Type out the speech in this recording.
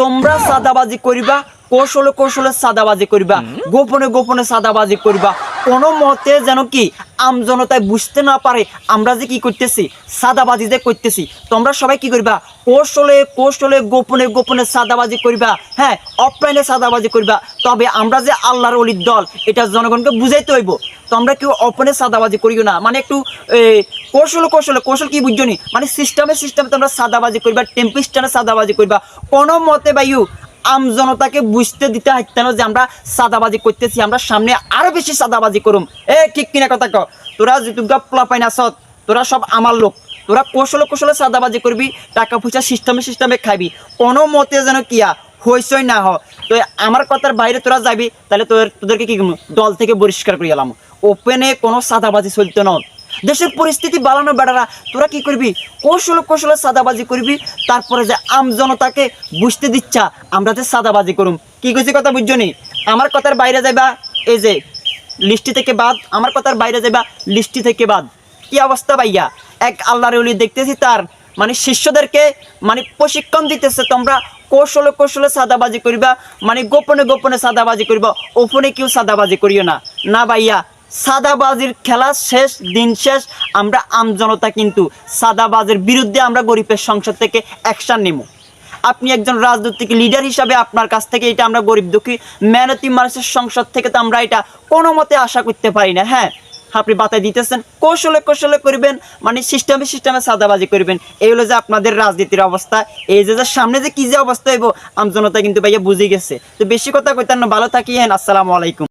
তোমরা সাদাবাজি করিবা, কৌশলে কৌশলে সাদাবাজি করিবা, গোপনে গোপনে সাদাবাজি করিবা, কোনো মতে যেন কি আমজনতায় বুঝতে না পারে আমরা যে কি করতেছি, সাদাবাজি যে করতেছি। তোমরা সবাই কি করবা, কৌশলে কৌশলে গোপনে গোপনে সাদাবাজি করিবা, হ্যাঁ অফলাইনে সাদাবাজি করিবা। তবে আমরা যে আল্লাহর ওলির দল এটা জনগণকে বুঝাইতে হইব। তোমরা কেউ অপনে সাদাবাজি করিও না, মানে একটু কৌশল কৌশলে, কৌশল কি বুঝছো নি, মানে সিস্টেমে সিস্টেমে তোমরা সাদাবাজি করবা, টেম্পিস্টানে সাদাবাজি করবা। কোনো মতে বাইউ আমজনতাকে বুঝতে দিতে হাইতে না যে আমরা সাদাবাজি করতেছি, আমরা সামনে আরো বেশি সাদাবাজি করুম। ঠিক কিনা কথা ক, তোরা যেটুকু পোলা পাইন আসত, তোরা সব আমার লোক, তোরা কৌশলে কৌশলে সাদাবাজি করবি, টাকা পয়সা সিস্টেমে সিস্টেমে খাবি। কোনো মতে যেন কিয়া হইসই না হ। তো আমার কথার বাইরে তোরা যাবি, তাহলে তোদেরকে কি দল থেকে বহিষ্কার করে এলাম। ওপেনে কোনো সাদাবাজি চলতো না। দেশের পরিস্থিতি বাড়ানো বেড়ারা, তোরা কি করবি, কৌশলে কৌশলে সাদাবাজি করবি। তারপরে যে আমজনতাকে বুঝতে দিচ্ছা আমরা যে সাদাবাজি করুম। কি কইছি কথা বুঝছো নি? আমার কথার বাইরে যাইবা, এই যে লিস্টি থেকে বাদ, আমার কথার বাইরে যাইবা লিস্টি থেকে বাদ। কি অবস্থা ভাইয়া, এক আল্লাহর ওলি দেখতেছি তার মানে শিষ্যদেরকে মানে প্রশিক্ষণ দিতেছে, তোমরা কৌশলে কৌশলে সাদাবাজি করিবা, মানে গোপনে গোপনে সাদাবাজি করিবা, ওপনে কেউ সাদাবাজি করিও না। না ভাইয়া, সাদাবাজির খেলা শেষ, দিন শেষ। আমরা আমজনতা কিন্তু সাদাবাজির বিরুদ্ধে আমরা গরিবের সংসদ থেকে অ্যাকশান নেব। আপনি একজন রাজনৈতিক লিডার হিসাবে আপনার কাছ থেকে এটা আমরা গরিব দুঃখী মেহনতি মানুষের সংসদ থেকে তো আমরা এটা কোনো মতে আশা করতে পারি না। হ্যাঁ, আপনি বাতায় দিতেছেন কৌশলে কৌশলে করবেন, মানে সিস্টেমে সিস্টেমে সাদাবাজি করবেন। এই হলো যে আপনাদের রাজনীতির অবস্থা। এই যে সামনে যে কি যে অবস্থা হইব আমজনতা কিন্তু ভাইয়া বুঝে গেছে। তো বেশি কথা কইতেন না, ভালো থাকিয়েন। আসসালামু আলাইকুম।